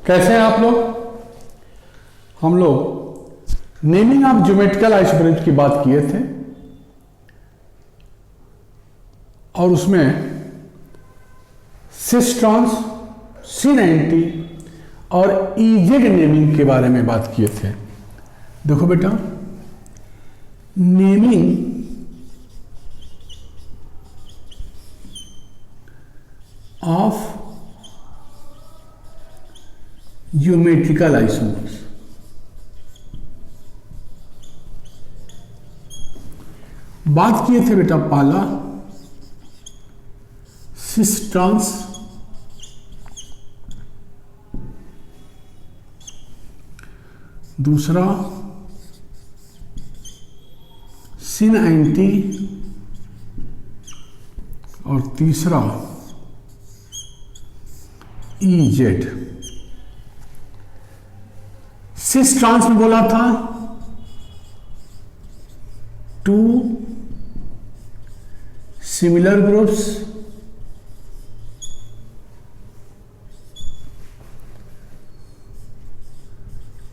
कैसे हैं आप लोग? हम लोग नेमिंग ऑफ ज्योमेट्रिकल आइसोटोप की बात किए थे और उसमें सिस्ट्रॉन्स, C90 और EZ नेमिंग के बारे में बात किए थे। देखो बेटा, नेमिंग ऑफ ज्योमेट्रिकल आइसोमर्स, बात किए थे बेटा पहला सिस्ट्रॉन्स, दूसरा C90 और तीसरा EZ। सिस्ट्रॉन्स में बोला था two similar groups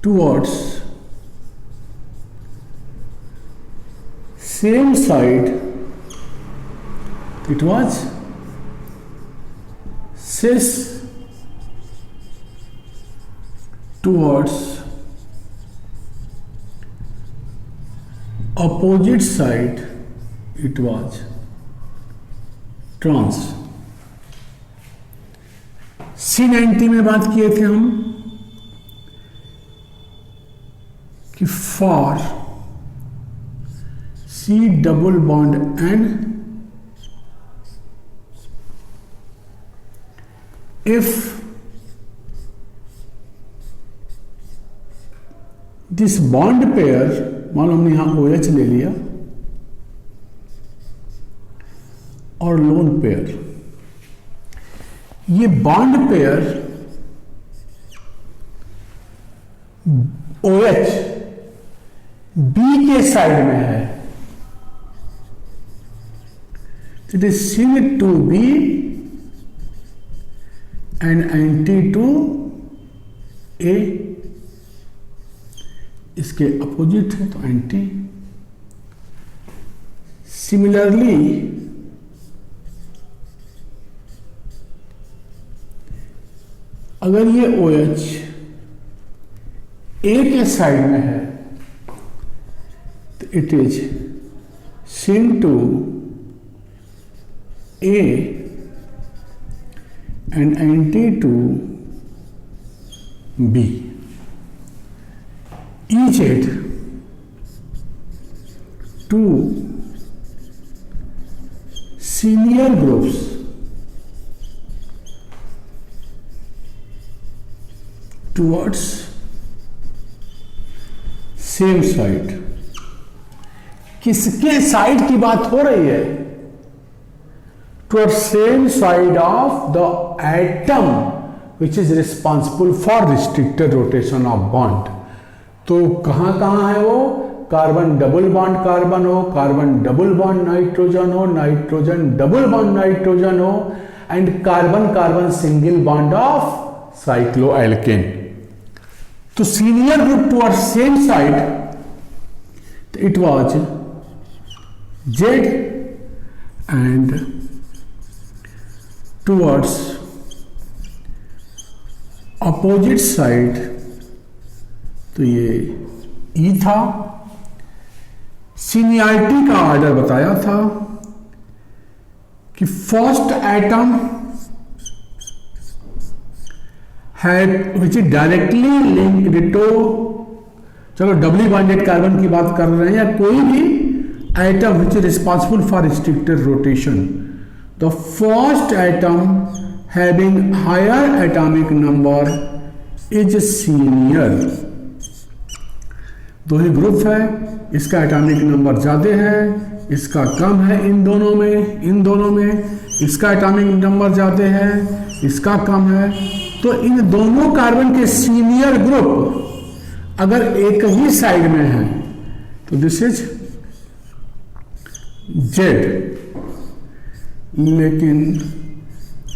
towards same side, it was cis, towards opposite side it was trans। C90 में बात किए थे हम कि for C double bond N if this bond pair, मान लो हमने यहां OH ले लिया और लोन पेयर, ये बॉन्ड पेयर OH B के साइड में है, it is syn to B and anti to A, इसके अपोजिट है तो एंटी। सिमिलरली अगर ये OH A के साइड में है तो it is syn to A and anti to B। EZ two senior groups towards same side. किसके साइड की बात हो रही है? Towards same side of the atom which is responsible for restricted rotation of bond. तो कहां कहां है वो? कार्बन डबल बॉन्ड कार्बन हो, कार्बन डबल बॉन्ड नाइट्रोजन हो, नाइट्रोजन डबल बॉन्ड नाइट्रोजन हो, and carbon carbon single bond of cycloalkane. तो senior group towards same side it was Z and towards opposite side तो ये E था। Seniority का order बताया था कि फर्स्ट एटम है which is directly linked to, चलो डबली बॉन्डेड कार्बन की बात कर रहे हैं, या कोई भी atom which is responsible for restricted rotation, the first atom having higher atomic number is senior. दो ही ग्रुप है, इसका एटॉमिक नंबर ज्यादा है, इसका कम है, इन दोनों में इसका एटॉमिक नंबर ज्यादा है, इसका कम है। तो इन दोनों कार्बन के सीनियर ग्रुप अगर एक ही साइड में है तो दिस इज Z। लेकिन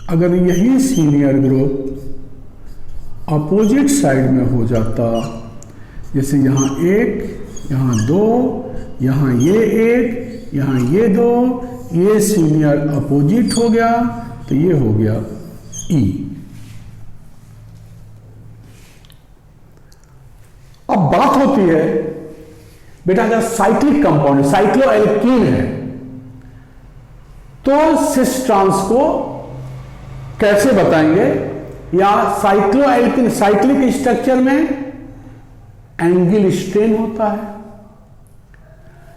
अगर यही सीनियर ग्रुप अपोजिट साइड में हो जाता, जैसे यहाँ एक, यहाँ दो, यहाँ ये एक, यहाँ ये दो, ये सीनियर अपोजिट हो गया, तो ये हो गया ई। अब बात होती है बेटा, अगर साइक्लिक कंपाउंड साइक्लोएल्कीन है तो सिस ट्रांस को कैसे बताएंगे, या साइक्लोएल्कीन साइक्लिक स्ट्रक्चर में एंगल स्ट्रेन होता है,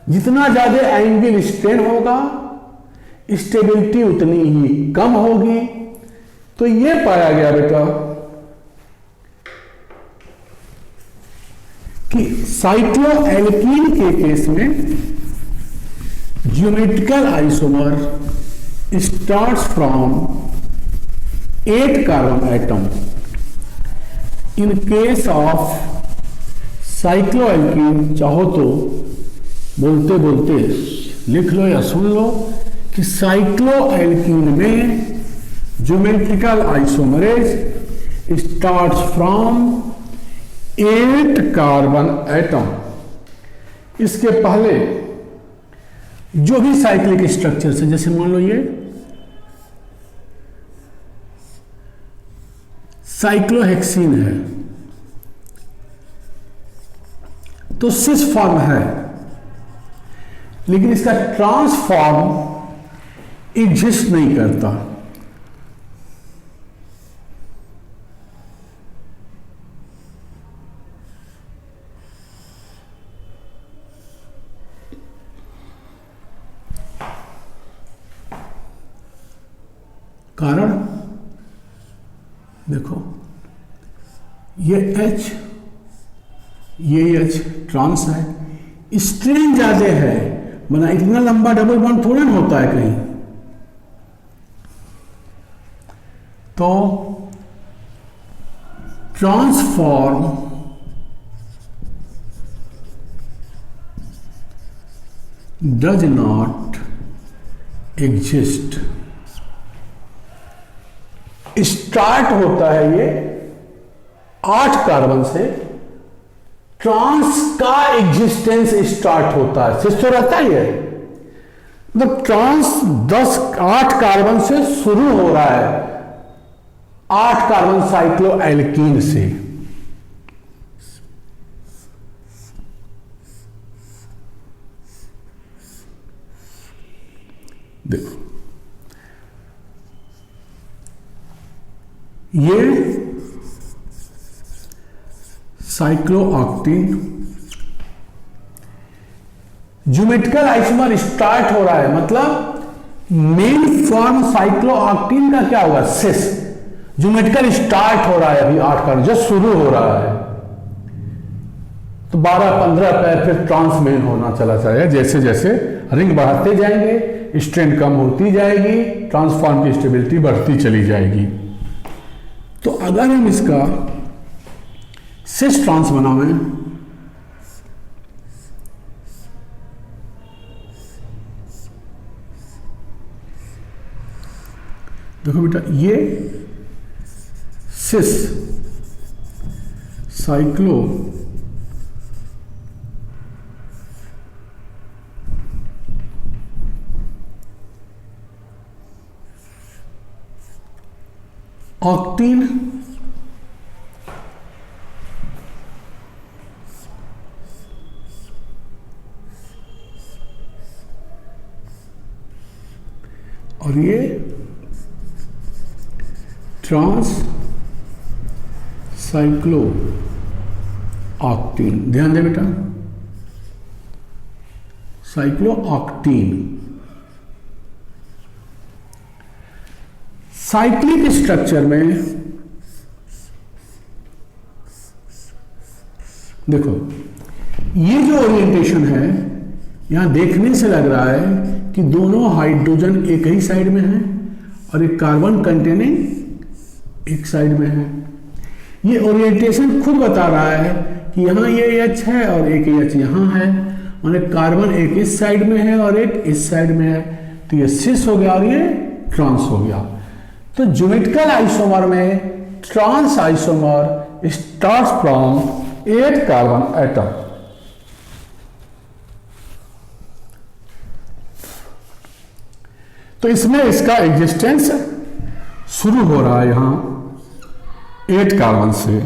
जितना ज्यादा एंगल स्ट्रेन होगा स्टेबिलिटी उतनी ही कम होगी। तो यह पाया गया बेटा कि साइक्लोएल्कीन के केस में geometrical isomer starts from 8 carbon atom. In case of cycloalkene, चाहो तो बोलते बोलते लिख लो या सुन लो कि साइक्लोएल्कीन में geometrical isomerase starts from 8 carbon atom. इसके पहले जो भी साइक्लिक स्ट्रक्चर है, जैसे मान लो ये साइक्लोहेक्सीन है तो सिस फॉर्म है, लेकिन इसका ट्रांसफॉर्म एग्जिस्ट नहीं करता। कारण देखो, ये H ये H ट्रांस है, स्ट्रेन ज्यादा है, मतलब इतना लंबा डबल बॉन्ड थोड़ा ना होता है कहीं। तो transform does not exist. Start होता है ये 8 कार्बन से, ट्रांस का एग्जिस्टेंस स्टार्ट होता है, सिस तो रहता ही है, मतलब ट्रांस 8 कार्बन से शुरू हो रहा है, 8 कार्बन साइक्लोएल्कीन से। देखो ये साइक्लोऑक्टीन ज्योमेट्रिकल आइसोमर स्टार्ट हो रहा है, मतलब मेन फॉर्म साइक्लोऑक्टीन का क्या होगा, सिस। ज्योमेट्रिकल स्टार्ट हो रहा है अभी 8 कार्बन, जस्ट शुरू हो रहा है, तो 12-15 पैर फिर ट्रांस मेन होना चला जाएगा। जैसे जैसे रिंग बढ़ाते जाएंगे स्ट्रेन कम होती जाएगी, ट्रांसफॉर्म की स्टेबिलिटी बढ़ती चली जाएगी। तो अगर हम इसका सिस ट्रांस बनावे, देखो बेटा ये सिस साइक्लो ऑक्टीन और ये ट्रांस साइक्लो ऑक्टीन। ध्यान दे बेटा, साइक्लो ऑक्टीन साइक्लिक स्ट्रक्चर में देखो, ये जो ओरिएंटेशन है यहां देखने से लग रहा है कि दोनों हाइड्रोजन एक ही साइड में है और एक कार्बन कंटेनिंग एक साइड में है। ये ओरिएंटेशन खुद बता रहा है कि यहां ये H है और एक H यहां है, और एक कार्बन एक इस साइड में है और एक इस साइड में है, तो ये सिस हो गया और ये ट्रांस हो गया। तो ज्योमेट्रिकल आइसोमर में trans isomer starts from 8 carbon atom. तो इसमें इसका एग्जिस्टेंस शुरू हो रहा है यहां 8 कार्बन से।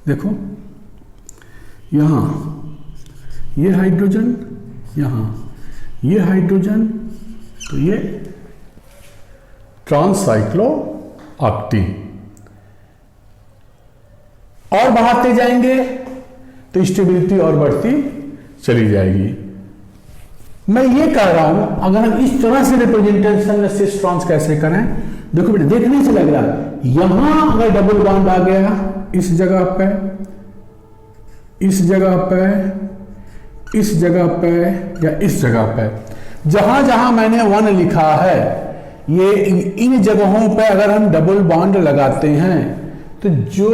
देखो यहां ये हाइड्रोजन, यहां ये हाइड्रोजन, तो ये ट्रांससाइक्लोऑक्टेन। और बढ़ाते जाएंगे तो स्टेबिलिटी और बढ़ती चली जाएगी। मैं ये कह रहा हूं अगर हम इस तरह से रिप्रेजेंटेशन में सिस ट्रांस कैसे करें, देखो बेटे देखने से लग रहा है यहां अगर डबल बॉन्ड आ गया इस जगह पे, इस जगह पे, इस जगह पे या इस जगह पे, जहां जहां मैंने 1 लिखा है ये इन जगहों पे अगर हम डबल बॉन्ड लगाते हैं तो जो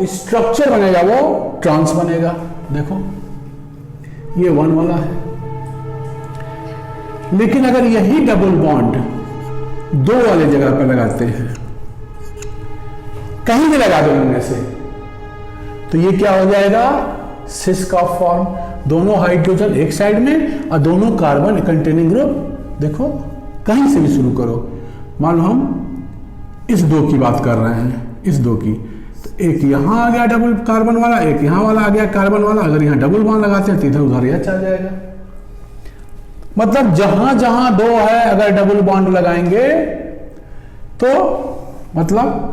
स्ट्रक्चर बनेगा वो ट्रांस बनेगा। देखो ये 1 वाला है, लेकिन अगर यही डबल बॉन्ड 2 वाले जगह पर लगाते हैं, कहीं भी लगा दो इनमें से, तो ये क्या हो जाएगा सिस का फॉर्म। दोनों हाइड्रोजन एक साइड में और दोनों कार्बन कंटेनिंग ग्रुप, देखो कहीं से भी शुरू करो। मान लो हम इस 2 की बात कर रहे हैं, इस 2 की, तो एक यहां आ गया डबल कार्बन वाला, एक यहां वाला आ गया कार्बन वाला। अगर यहां डबल बॉन्ड लगाते हैं तो इधर उधर यह चल जाएगा। मतलब जहां जहां 2 है अगर डबल बॉन्ड लगाएंगे तो मतलब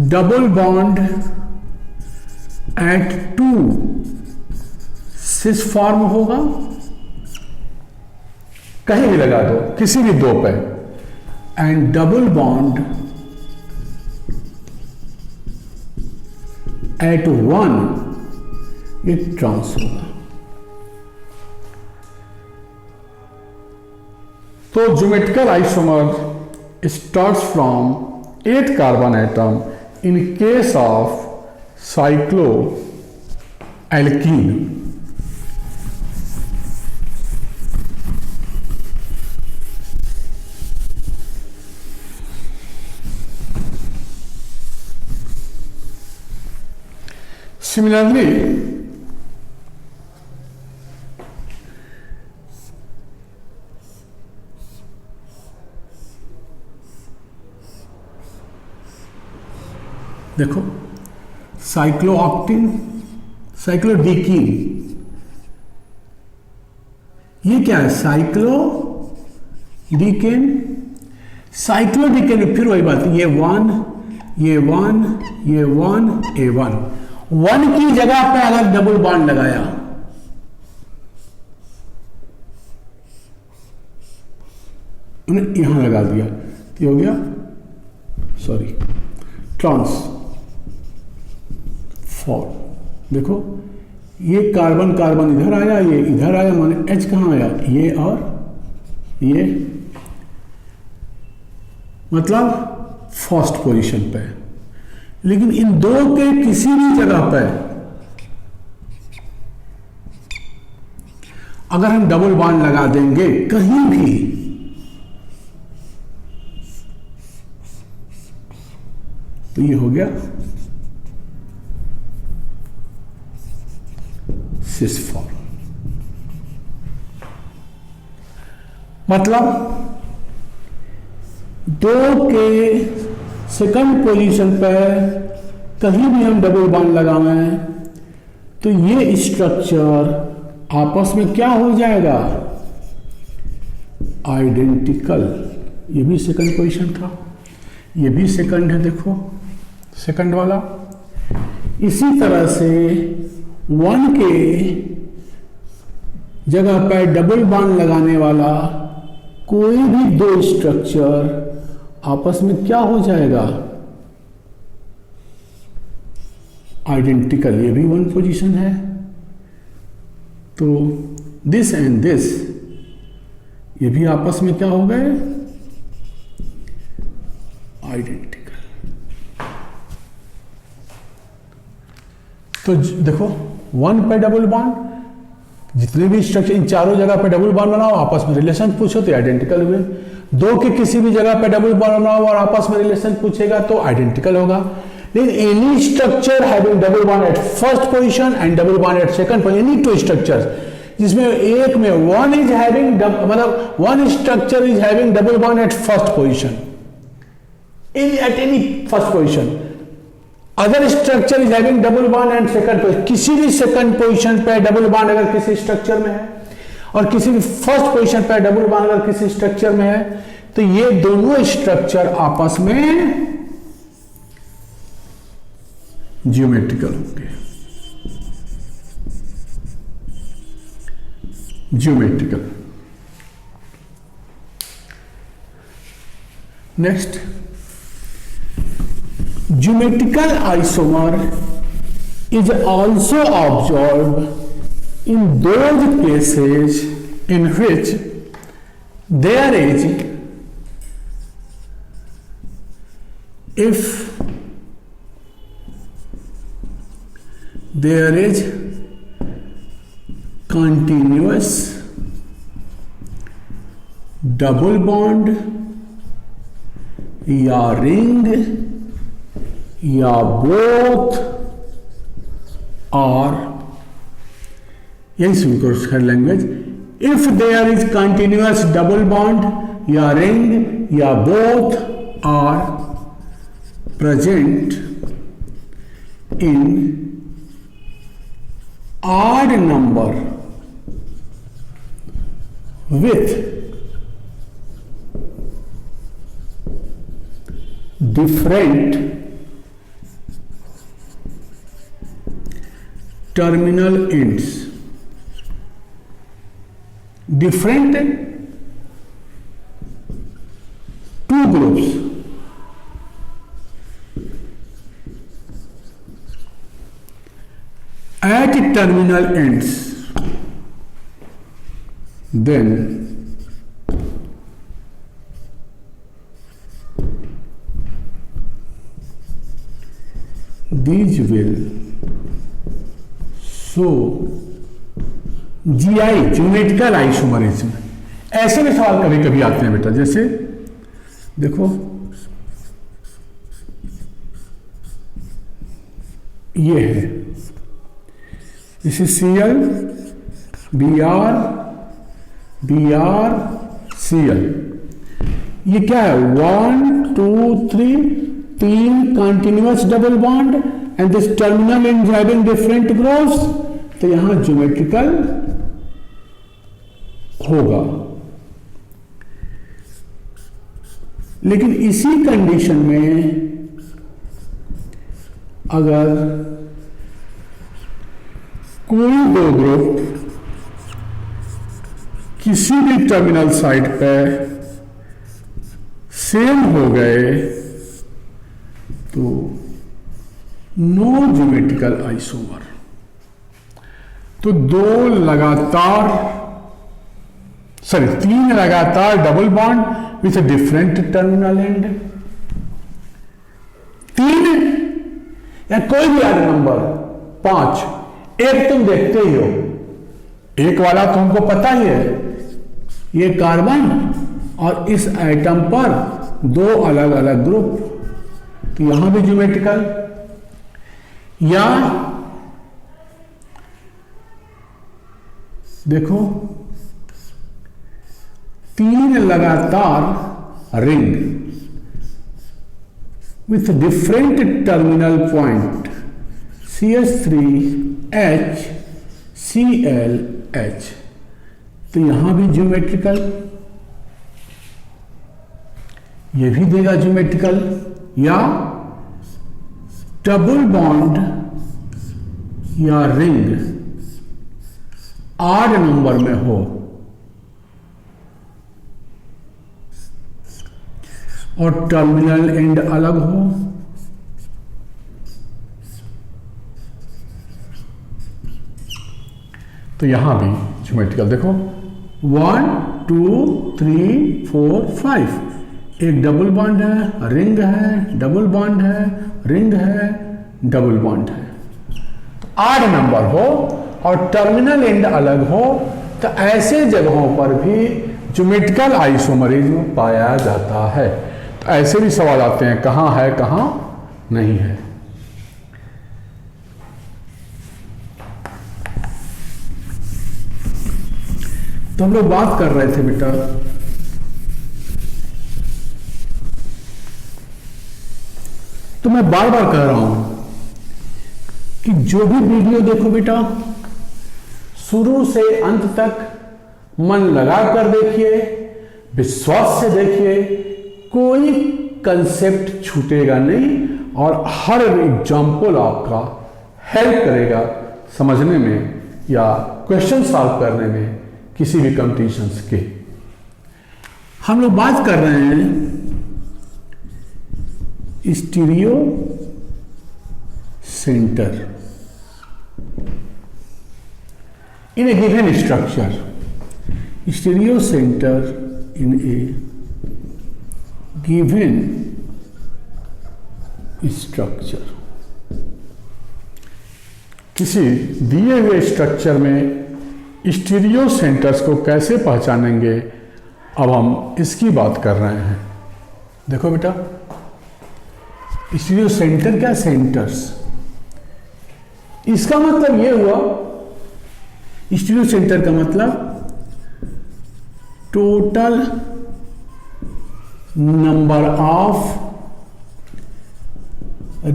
double bond eight 2 cis form होगा। कहीं भी लगा दो किसी भी 2 पे, एंड डबल बॉन्ड एट 1 ये ट्रांस होगा। तो geometrical isomer starts from 8 carbon atom in case of cycloalkene. Similarly, देखो साइक्लोऑक्टेन, साइक्लोडीकीन, ये क्या है साइक्लोडीकेन। साइक्लोडीकेन फिर वही बात, ये 1, ये 1, ये 1, A1, 1 की जगह पे अगर डबल बॉन्ड लगाया उन्हें यहां लगा दिया तो हो गया सॉरी ट्रांस फॉर। देखो ये कार्बन कार्बन इधर आया, ये इधर आया, माने H कहां आया, ये और ये, मतलब फर्स्ट पोजीशन पे। लेकिन इन 2 के किसी भी जगह पे अगर हम डबल बॉन्ड लगा देंगे कहीं भी, तो ये हो गया सिस फॉर्म। मतलब 2 के सेकंड पोजीशन पर कहीं भी हम डबल बॉन्ड लगाएं तो ये स्ट्रक्चर आपस में क्या हो जाएगा, आइडेंटिकल। ये भी सेकंड पोजीशन था, ये भी सेकंड है, देखो सेकंड वाला। इसी तरह से 1 के जगह पर डबल बॉन्ड लगाने वाला कोई भी 2 स्ट्रक्चर आपस में क्या हो जाएगा, आइडेंटिकल। ये भी 1 पोजीशन है। तो दिस एंड दिस ये भी आपस में क्या हो गए, आइडेंटिकल। तो देखो 1 पे डबल बॉन्ड, जितने भी स्ट्रक्चर इन चारों जगह पे डबल बॉन्ड बनाओ, आपस में रिलेशन पूछो तो आइडेंटिकल हुए। 2 के किसी भी जगह पे डबल बॉन्ड बनाओ और आपस में रिलेशन पूछेगा तो आइडेंटिकल होगा। लेकिन any structure having double bond at first position and double bond at second position, any 2 structures जिसमें एक में वन इज हैविंग, मतलब one structure is having double bond at first position, at any first position, other structure is having double bond and second position, किसी भी second position पे double bond अगर किसी structure में है और किसी भी फर्स्ट पोजीशन पे डबल बॉन्ड अगर किसी स्ट्रक्चर में है, तो ये दोनों स्ट्रक्चर आपस में ज्योमेट्रिकल होंगे, geometrical. Next, geometrical isomer is also observed in those cases in which there is, if there is continuous double bond या रिंग या बोथ और, यही सुनकर language, if there is continuous double bond या ring या both are present in odd number with different terminal ends, different 2 groups at terminal ends, then these will show GI, geometrical isomerism. ऐसे भी सवाल कभी कभी आते हैं बेटा, जैसे देखो ये है, this is Cl, Br, Br, Cl, ये क्या है 1 2 3 3 continuous double bond and this terminal and having different groups, तो यहां ज्योमेट्रिकल होगा। लेकिन इसी कंडीशन में अगर कोई 2 ग्रुप किसी भी टर्मिनल साइड पे सेम हो गए तो नो ज्योमेट्रिकल आइसोमर। तो 3 लगातार double bond with different terminal and, 3 या कोई भी आधा नंबर 5, एक तुम देखते ही हो, एक वाला तुमको पता ही है, ये कार्बन और इस एटम पर 2 अलग अलग ग्रुप, तो यहां भी ज्योमेट्रिकल। या देखो 3 लगातार ring with different terminal point CH3H ClH, तो यहां भी ज्योमेट्रिकल, ये भी देगा ज्योमेट्रिकल। या डबल बॉन्ड या रिंग ऑड नंबर में हो और टर्मिनल एंड अलग हो, तो यहां भी ज्योमेट्रिकल। देखो 1 2 3 4 5, एक डबल बॉन्ड है, रिंग है, डबल बॉन्ड है, रिंग है, डबल बॉन्ड है। तो 8 नंबर हो और टर्मिनल एंड अलग हो तो ऐसे जगहों पर भी ज्योमेट्रिकल आइसोमरिज्म पाया जाता है। तो ऐसे भी सवाल आते हैं, कहाँ है कहाँ नहीं है। तो हम लोग बात कर रहे थे बेटा तो मैं बार बार कह रहा हूं कि जो भी वीडियो देखो बेटा शुरू से अंत तक मन लगा कर देखिए, विश्वास से देखिए, कोई कंसेप्ट छूटेगा नहीं और हर एग्जाम्पल आपका हेल्प करेगा समझने में या क्वेश्चन सॉल्व करने में किसी भी कंपटीशंस के। हम लोग बात कर रहे हैं स्टीरियो सेंटर इन ए गिवन स्ट्रक्चर, स्टीरियो सेंटर इन ए गिवन स्ट्रक्चर। किसी दिए हुए स्ट्रक्चर में स्टीरियो सेंटर्स को कैसे पहचानेंगे, अब हम इसकी बात कर रहे हैं। देखो बेटा स्टीरियो सेंटर क्या, सेंटर्स, इसका मतलब ये हुआ, स्टीरियो सेंटर का मतलब total number of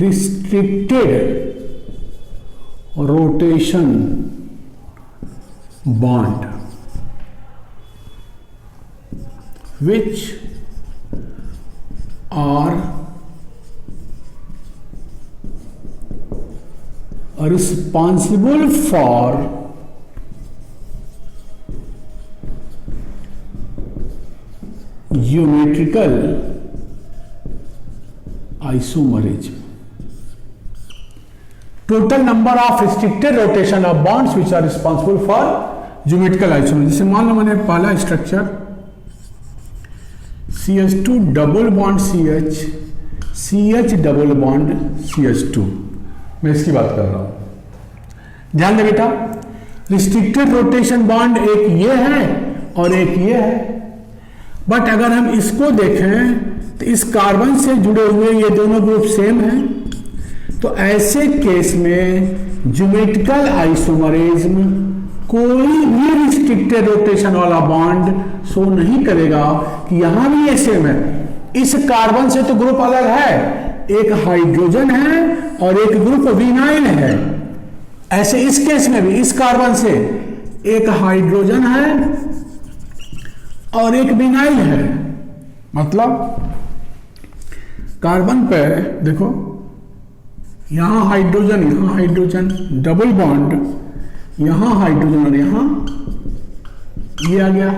restricted rotation bond which are responsible for geometrical isomerism. Total number of restricted rotation of bonds which are responsible for geometrical isomerism. जैसे मान लो मैंने पहला structure CH2 double bond CH, CH double bond CH2, मैं इसकी बात कर रहा हूं। ध्यान दे बेटा, रिस्ट्रिक्टेड रोटेशन बॉन्ड एक ये है और एक ये है, बट अगर हम इसको देखें तो इस कार्बन से जुड़े हुए ये दोनों ग्रुप सेम हैं, तो ऐसे केस में ज्योमेट्रिकल आइसोमरिज्म कोई भी रिस्ट्रिक्टेड रोटेशन वाला बॉन्ड शो नहीं करेगा कि यहां भी ये सेम है। इस कार्बन से तो ग्रुप अलग है, एक हाइड्रोजन है और एक ग्रुप विनाइल है। ऐसे इस केस में भी इस कार्बन से एक हाइड्रोजन है और एक विनाइल है। मतलब कार्बन पे देखो, यहां हाइड्रोजन डबल बॉन्ड, यहां हाइड्रोजन और यहां ये आ गया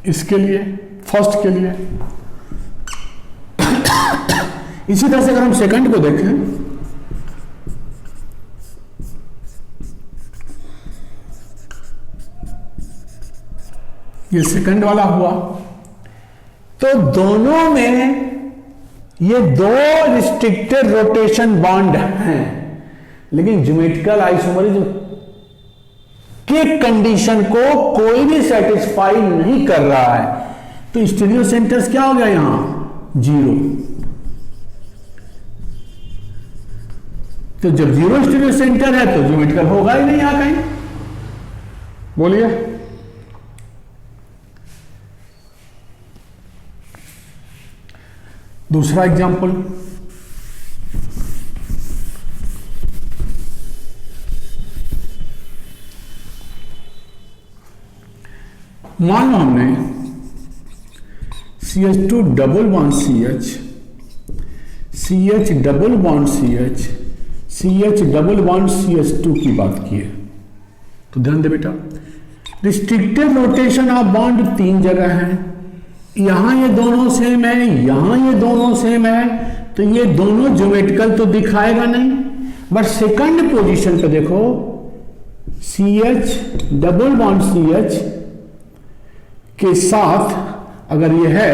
इसके लिए, फर्स्ट के लिए। इसी तरह से अगर हम सेकंड को देखें, ये सेकंड वाला हुआ, तो दोनों में ये दो रिस्ट्रिक्टेड रोटेशन बॉन्ड हैं, लेकिन ज्योमेट्रिकल आइसोमरिज्म के कंडीशन को कोई भी सेटिस्फाई नहीं कर रहा है। तो स्टीरियो सेंटर्स क्या हो गया, यहां जीरो। तो जब जीरो स्टीरियो सेंटर है तो ज्योमेट्रिकल होगा ही नहीं यहां कहीं। बोलिए, दूसरा एग्जांपल, मान लो हमने CH2 double bond CH, CH double bond CH, CH double bond CH2 की बात की है। तो ध्यान दे बेटा, रिस्ट्रिक्टेड रोटेशन ऑफ बॉन्ड 3 जगह है, यहां ये दोनों सेम है, यहां ये दोनों सेम है, तो ये दोनों ज्योमेट्रिकल तो दिखाएगा नहीं। बट सेकंड पोजीशन पे देखो, CH डबल बॉन्ड CH, के साथ अगर ये है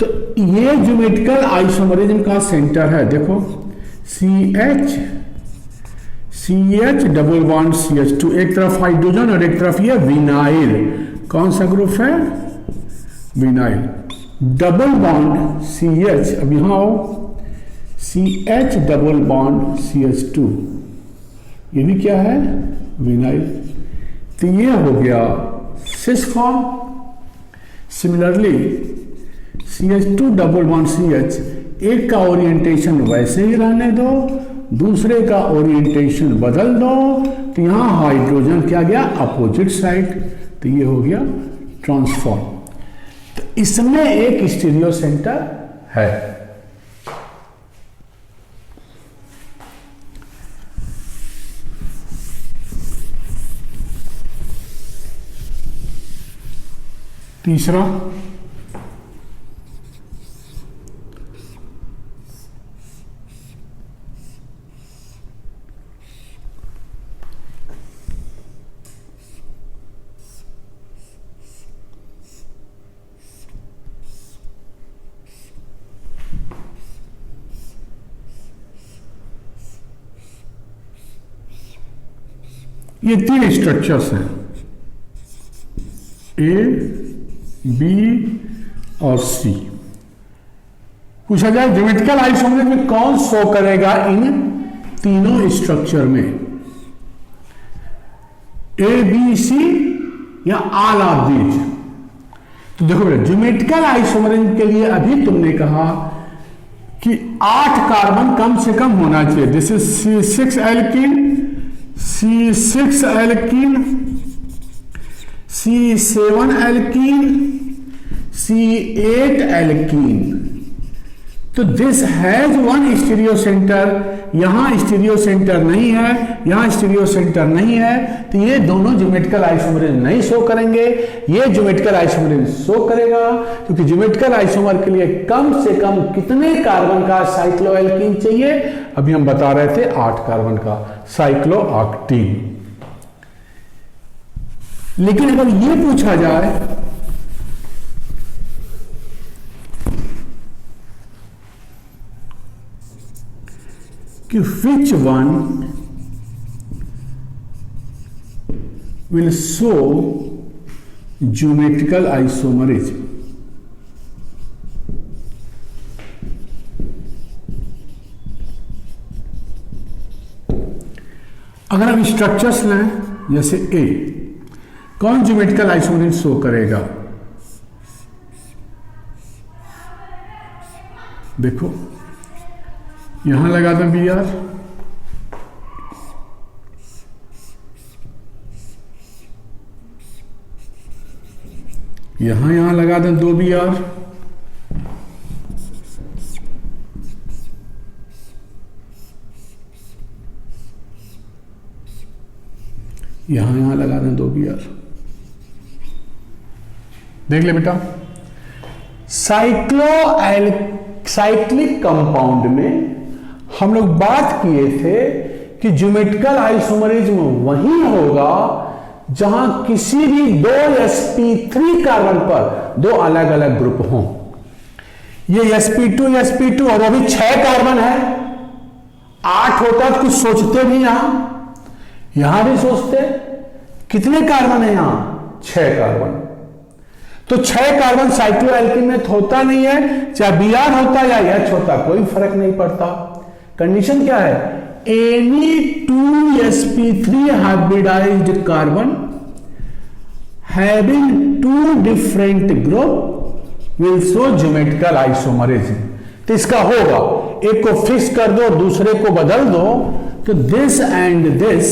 तो ये ज्योमेट्रिकल आइसोमरिज्म का सेंटर है। देखो CH डबल बॉन्ड CH2, एक तरफ हाइड्रोजन और एक तरफ ये विनाइल। कौन सा ग्रुप है? विनाइल। डबल बॉन्ड CH, अब यहां आओ, CH डबल बॉन्ड CH2, ये भी क्या है? विनाइल। तो ये हो गया cis form. Similarly CH2 double bond CH, एक का ओरिएंटेशन वैसे ही रहने दो, दूसरे का ओरिएंटेशन बदल दो, तो यहां हाइड्रोजन क्या गया? Opposite side. तो ये हो गया ट्रांसफॉर्म। तो इसमें एक स्टीरियो सेंटर है। तीसरा, ये तीन स्ट्रक्चर्स हैं, A, B और C। पूछा जाए ज्योमेट्रिकल आइसोमरिज्म में कौन शो करेगा इन तीनों स्ट्रक्चर में? A, B, C या ऑल ऑफ दीज? तो देखो बेटा, ज्योमेट्रिकल आइसोमरिज्म के लिए अभी तुमने कहा कि 8 कार्बन कम से कम होना चाहिए। This is C6 alkene, C6 alkene, C7 alkene, C8 alkene. तो this has one stereo centre. यहां स्टीरियो सेंटर नहीं है, यहां स्टीरियो सेंटर नहीं है, तो ये दोनों ज्योमेट्रिकल आइसोमरिज्म नहीं शो करेंगे। ये ज्योमेट्रिकल आइसोमरिज्म शो करेगा, क्योंकि ज्योमेट्रिकल आइसोमर के लिए कम से कम कितने कार्बन का साइक्लोएल्कीन चाहिए? अभी हम बता रहे थे 8 कार्बन का साइक्लोऑक्टीन। लेकिन अगर ये पूछा जाए कि which one will show geometrical isomerism, अगर हम स्ट्रक्चर्स लें जैसे A, कौन ज्योमेट्रिकल आइसोमरिज्म शो करेगा? देखो यहां लगा दें Br, यहां लगा दें 2 Br, यहां लगा दें 2 Br। देख ले बेटा, साइक्लिक कंपाउंड में हम लोग बात किए थे कि ज्योमेट्रिकल आइसोमरिज्म वही होगा जहां किसी भी 2 sp3 कार्बन पर 2 अलग अलग ग्रुप हों। ये sp2 और वो भी 6 कार्बन है। 8 होता तो कुछ सोचते भी, यहां भी सोचते। कितने कार्बन है यहां? 6 कार्बन। तो 6 कार्बन साइक्लोएल्कीन में होता नहीं है, चाहे Br होता या H होता, कोई फर्क नहीं पड़ता। कंडीशन क्या है? Any 2 sp3 hybridised carbon having 2 different group will show geometrical isomerism. तो इसका होगा, एक को फिक्स कर दो, दूसरे को बदल दो, तो this and this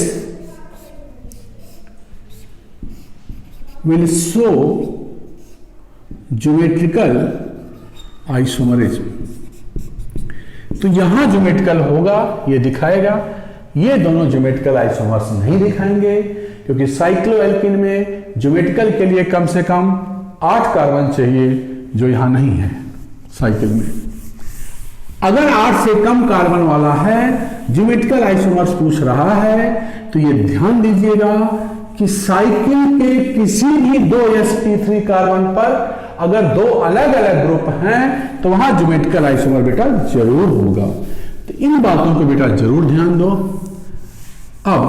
will show geometrical isomerism. तो यहां ज्योमेट्रिकल होगा, ये दिखाएगा। ये दोनों ज्योमेट्रिकल आइसोमर्स नहीं दिखाएंगे, क्योंकि साइक्लोएल्कीन में ज्योमेट्रिकल के लिए कम से कम 8 कार्बन चाहिए, जो यहां नहीं है साइकिल में। अगर 8 से कम कार्बन वाला है, ज्योमेट्रिकल आइसोमर्स पूछ रहा है, तो ये ध्यान दीजिएगा कि साइकिल के किसी भी दो sp3 कार्बन पर अगर दो अलग अलग ग्रुप हैं तो वहां ज्योमेट्रिकल आइसोमर बेटा जरूर होगा। तो इन बातों को बेटा जरूर ध्यान दो। अब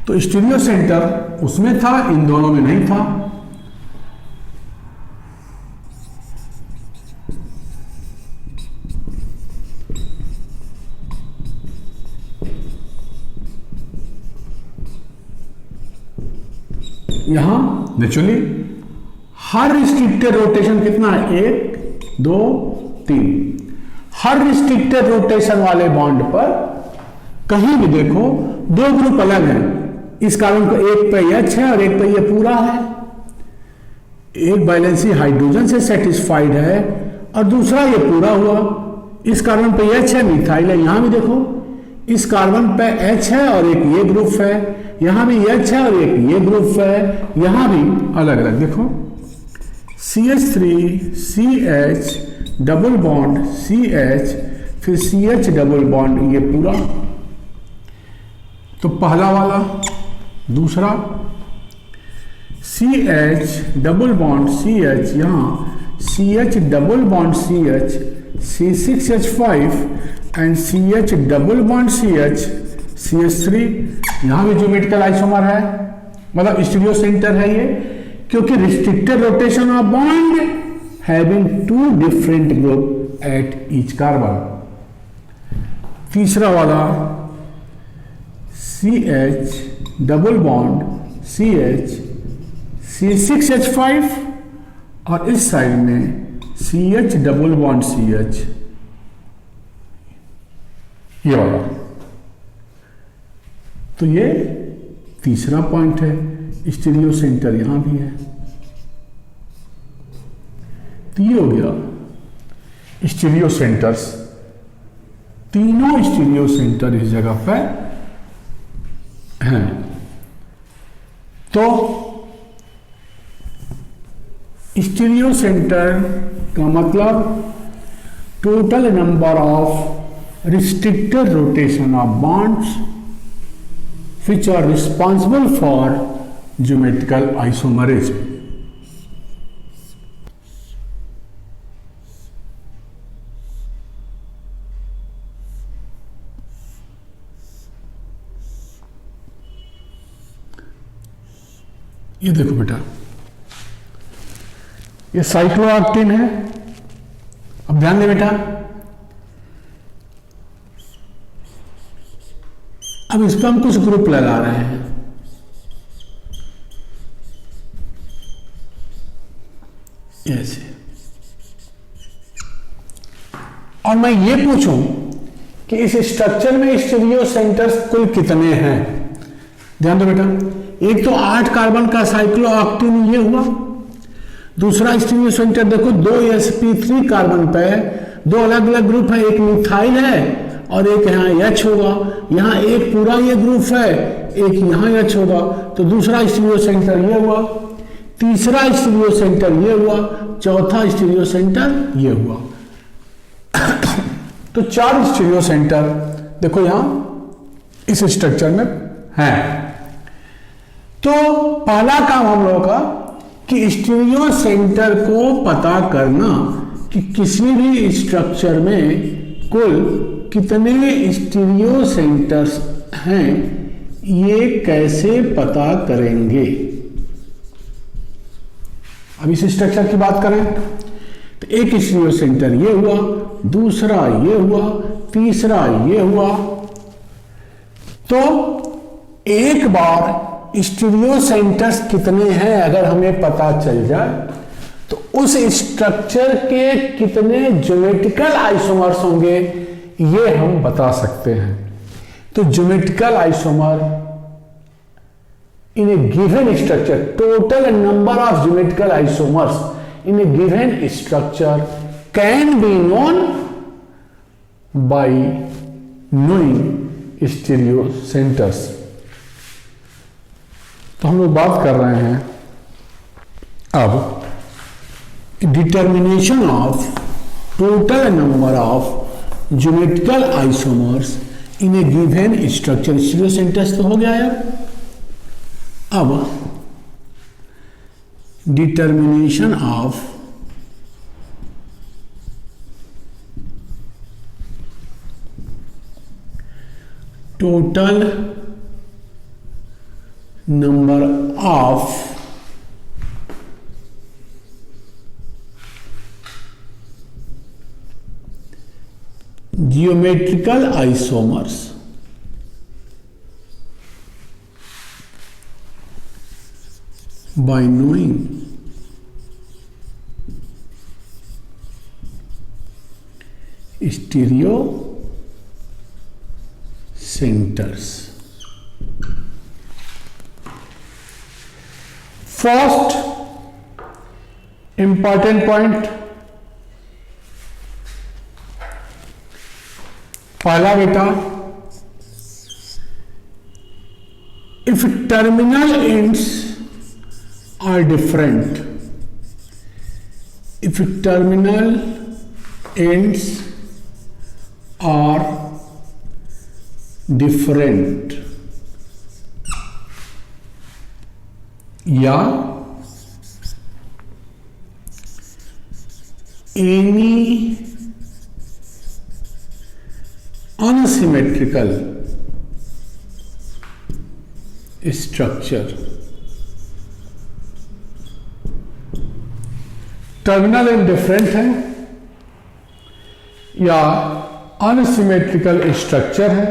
तो स्टीरियो सेंटर उसमें था, इन दोनों में नहीं था। यहां नेचुरली हर रिस्ट्रिक्टेड रोटेशन कितना है, 1 2 3। हर रिस्ट्रिक्टेड रोटेशन वाले बॉन्ड पर कहीं भी देखो दो ग्रुप अलग हैं। इस कार्बन को एक पे H है और एक पे ये पूरा है। एक वैलेंसी हाइड्रोजन से सेटिस्फाइड है और दूसरा ये पूरा हुआ। इस कार्बन पे H है, मिथाइल है। यहां भी देखो इस कार्बन पे H है और एक ये ग्रुप है, यहां भी H है और एक ये ग्रुप है, यहां भी अलग अलग देखो CH3 CH double bond CH फिर CH डबल बॉन्ड ये पूरा। तो पहला वाला, दूसरा CH डबल बॉन्ड CH, यहां CH double bond CH C6H5 and CH double bond CH CH3। यहां भी ज्योमेट्रिकल आइसोमर है, मतलब स्टीरियो सेंटर है ये, क्योंकि restricted rotation of bond having two different group at each carbon. तीसरा वाला CH double bond CH C6H5 और इस साइड में CH डबल बॉन्ड CH, ये वाला। तो ये तीसरा पॉइंट है, स्टीरियो सेंटर यहां भी है। तो ये हो गया स्टीरियो सेंटर्स। तीनों स्टीरियो सेंटर इस जगह पर हैं। तो स्टीरियो सेंटर का मतलब total number of restricted rotation of bonds which are responsible for geometrical isomerism. ये देखो बेटा, ये साइक्लोऑक्टेन है। अब ध्यान दे बेटा, अब इस पर हम कुछ ग्रुप लगा रहे हैं। ऐसे, और मैं ये पूछूं कि इस स्ट्रक्चर में स्टीरियो सेंटर्स कुल कितने हैं। ध्यान दो बेटा, एक तो 8 कार्बन का साइक्लोऑक्टेन ये हुआ। दूसरा स्टीरियो सेंटर देखो, 2 sp3 कार्बन पे दो अलग अलग ग्रुप है, एक मिथाइल है और एक यहाँ H होगा। यहाँ एक पूरा ये ग्रुप है, एक यहाँ H होगा। तो दूसरा स्टीरियो सेंटर ये हुआ, तीसरा स्टीरियो सेंटर ये हुआ, चौथा स्टीरियो सेंटर ये हुआ। तो 4 स्टीरियो सेंटर देखो यहाँ इस स्ट्रक्चर में है। तो पहला काम हम लोगों का कि स्टीरियो सेंटर को पता करना कि किसी भी स्ट्रक्चर में कुल कितने स्टीरियो सेंटर्स हैं, ये कैसे पता करेंगे। अब इस स्ट्रक्चर की बात करें तो एक स्टीरियो सेंटर ये हुआ, दूसरा ये हुआ, तीसरा ये हुआ। तो एक बार स्टीरियो सेंटर्स कितने हैं अगर हमें पता चल जाए तो उस स्ट्रक्चर के कितने ज्योमेट्रिकल आइसोमर्स होंगे ये हम बता सकते हैं। तो geometrical isomer in A given structure, total number of geometrical isomers in A given structure can be known by knowing stereo centres. तो हम लोग बात कर रहे हैं अब determination of total number of geometrical isomers in A given structure. Stereo centres तो हो गया यार। अब determination of total number of geometrical isomers by knowing stereo centers. First important point, पहला बेटा, if terminal ends are different, if terminal ends are different या any unsymmetrical structure, terminal end different है या अनसिमेट्रिकल स्ट्रक्चर है,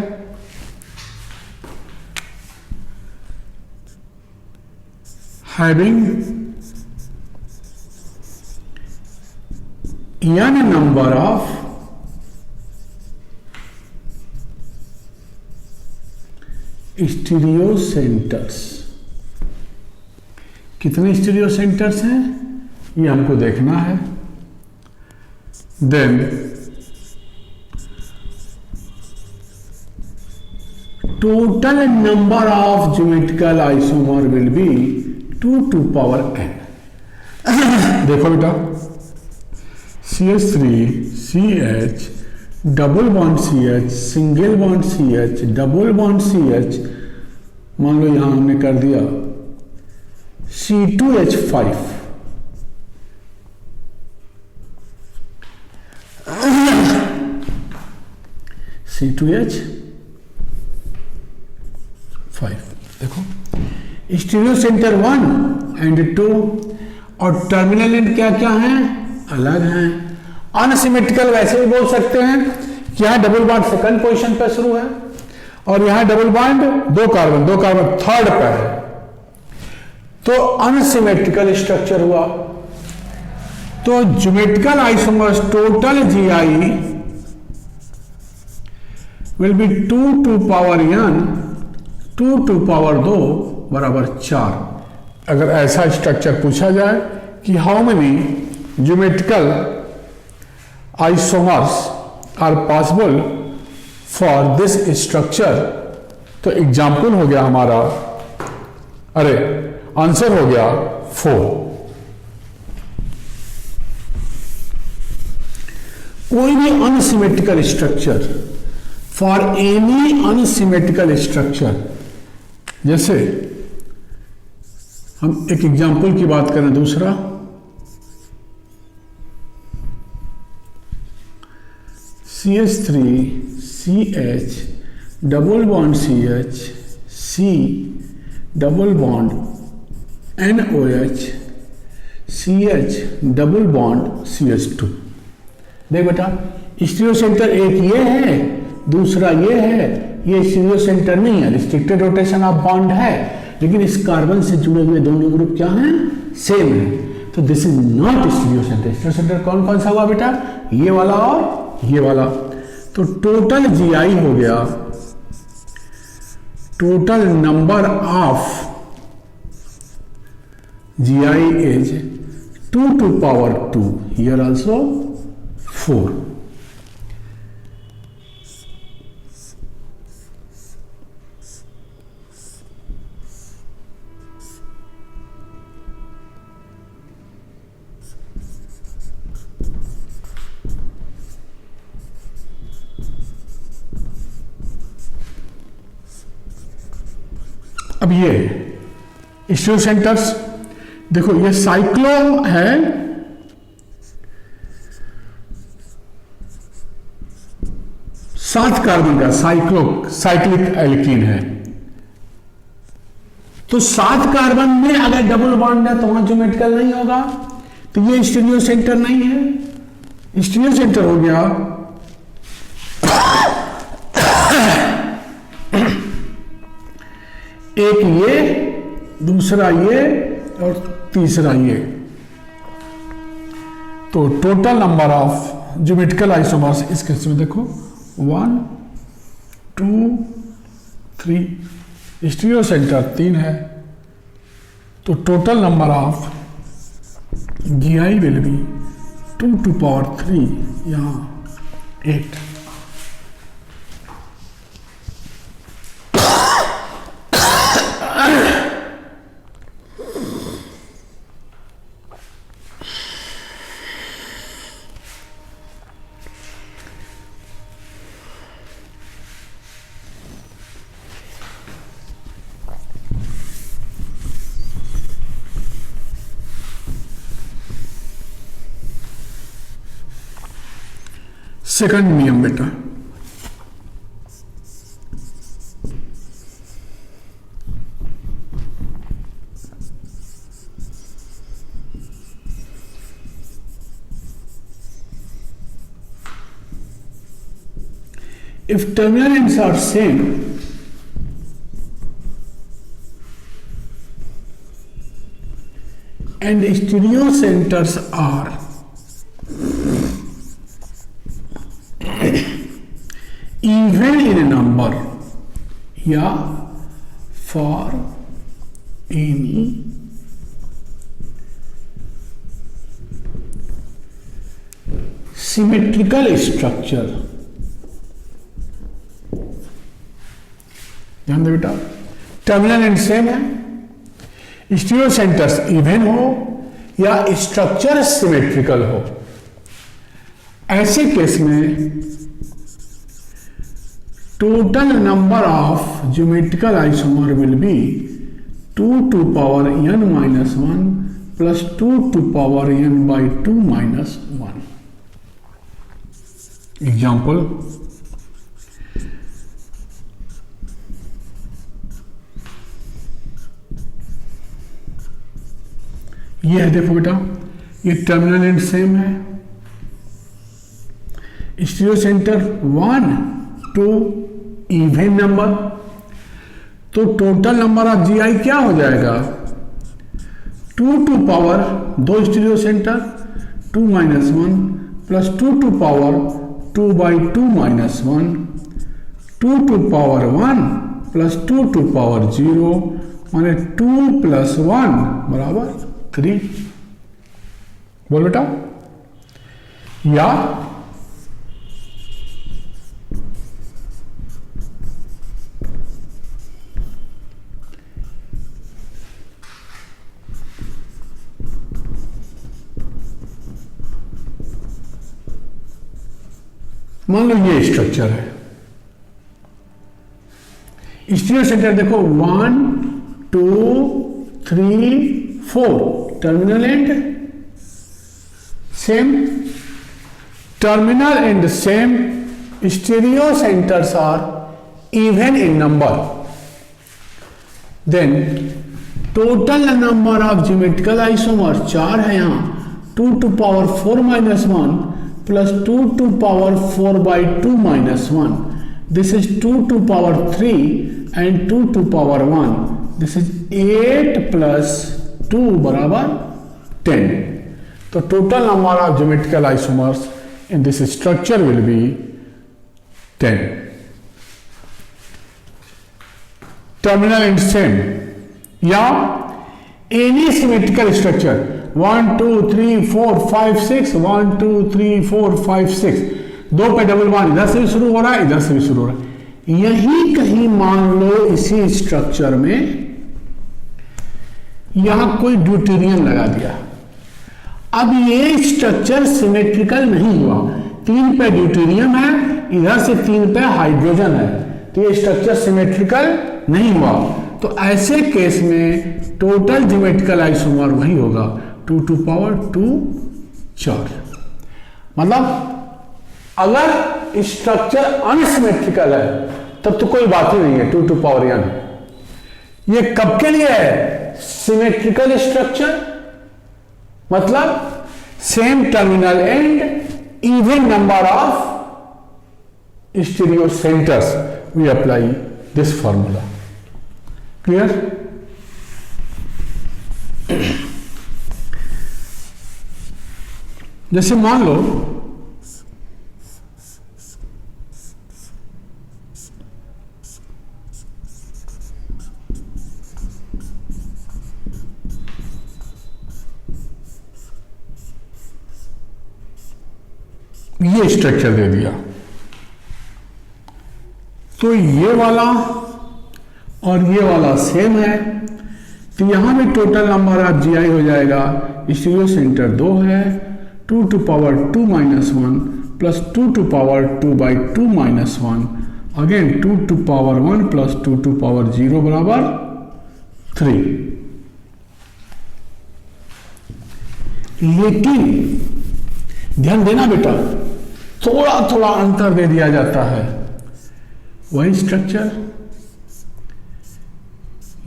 having n number of stereo centres. कितने stereo centres हैं ये हमको देखना है। Then total number of geometrical isomer will be 2 to power n। देखो बेटा, CH3 CH double bond CH single bond CH double bond CH, मान लो यहां हमने कर दिया C2H5, C2H5। देखो स्टीरियो सेंटर 1 and 2 और टर्मिनल एंड क्या क्या हैं, अलग हैं। अनसिमेट्रिकल वैसे भी बोल सकते हैं कि यहां डबल बॉन्ड सेकंड पोजीशन पर शुरू है और यहां डबल बॉन्ड दो कार्बन थर्ड पर है, तो अनसिमेट्रिकल स्ट्रक्चर हुआ। तो geometrical isomers total GI will be 2 to power n, 2 to power 2 बराबर 4। अगर ऐसा स्ट्रक्चर पूछा जाए कि how many geometrical isomers are possible for this structure, तो एग्जाम्पल हो गया हमारा, अरे आंसर हो गया 4। कोई भी unsymmetrical structure, for any unsymmetrical structure, जैसे हम एक एग्जाम्पल की बात करें, दूसरा CH3 CH double bond CH C double bond NOH CH double bond CH2। देख बेटा, स्टीरियो सेंटर एक ये है, दूसरा ये है। ये स्टीरियो सेंटर नहीं है, रिस्ट्रिक्टेड रोटेशन ऑफ बॉन्ड है, लेकिन इस कार्बन से जुड़े हुए दोनों ग्रुप क्या हैं, सेम है। तो this is not stereo centre. Stereo centre कौन कौन सा हुआ बेटा, ये वाला और ये वाला। तो टोटल GI हो गया, total number of GI is 2 to power 2, here also 4। अब ये स्टीरियो सेंटर्स देखो, ये साइक्लो है, सात कार्बन का साइक्लिक एल्कीन है। तो सात कार्बन में अगर डबल बॉन्ड है तो वहां ज्योमेट्रिकल नहीं होगा, तो ये स्टीरियो सेंटर नहीं है। स्टीरियो सेंटर हो गया एक ये, दूसरा ये और तीसरा ये। तो total number of geometrical isomers इस केस में देखो 1 2 3, स्टीरियो सेंटर 3 है, तो total number of GI will be 2 to power 3, यहां 8। सेकंड नियम बेटा, if terminal ends are same and stereo centers are even in a number या for any symmetrical structure, ध्यान दे बेटा, टर्मिनल एंड सेम है, स्टीरियो सेंटर्स इवन हो या स्ट्रक्चर सिमेट्रिकल हो, ऐसे केस में total number of geometrical isomer will be 2 to power n minus 1 plus 2 to power n by 2 minus 1. Example, ये है, देखो बेटा, ये टर्मिनल एंड सेम है, स्टीरियो सेंटर 1 2 इवन नंबर, तो टोटल नंबर ऑफ GI क्या हो जाएगा 2 to power 2 stereo centre 2 minus 1 plus 2 to power 2 by 2 minus 1, 2 to power 1 plus 2 to power 0, माने 2 plus 1 बराबर 3। बोल बेटा, या मान लो ये स्ट्रक्चर है, स्टीरियो सेंटर देखो 1 2 3 4, terminal end same, terminal end same, stereo centres are even in number, then total number of geometrical isomer 4 है, यहां 2 to power 4 minus 1 plus 2 to power 4 by 2 minus 1, this is 2 to power 3 and 2 to power 1, this is 8 plus 2 बराबर 10। तो total number of geometrical isomers in this structure will be 10। Terminal end same या any symmetrical structure 1 2 3 4 5 6, 1 2 3 4 5 6, दो पे double bond इधर से भी शुरू हो रहा है, इधर से भी शुरू हो रहा है, यही कहीं मान लो इसी स्ट्रक्चर में यहां कोई ड्यूटेरियम लगा दिया, अब ये स्ट्रक्चर सिमेट्रिकल नहीं हुआ, 3 पे ड्यूटेरियम है, इधर से 3 पे हाइड्रोजन है, तो ये स्ट्रक्चर सिमेट्रिकल नहीं हुआ, तो ऐसे केस में टोटल ज्योमेट्रिकल आइसोमर वही होगा 2 टू पावर 2 चार्ज। मतलब अगर स्ट्रक्चर अनसिमेट्रिकल है तब तो कोई बात ही नहीं है 2 टू पावर n। ये कब के लिए है? सिमेट्रिकल स्ट्रक्चर, मतलब same terminal end even number of stereo centres, we apply this formula. Clear? जैसे मान लो ये स्ट्रक्चर दे दिया, तो ये वाला और ये वाला सेम है, तो यहां भी टोटल नंबर ऑफ GI हो जाएगा। स्टीरियो सेंटर 2 है, 2 to power 2 minus 1 plus 2 to power 2 by 2 minus 1, again 2 to power 1 plus 2 to power 0 बराबर 3। लेकिन ध्यान देना बेटा, थोड़ा थोड़ा अंतर दे दिया जाता है। वही स्ट्रक्चर,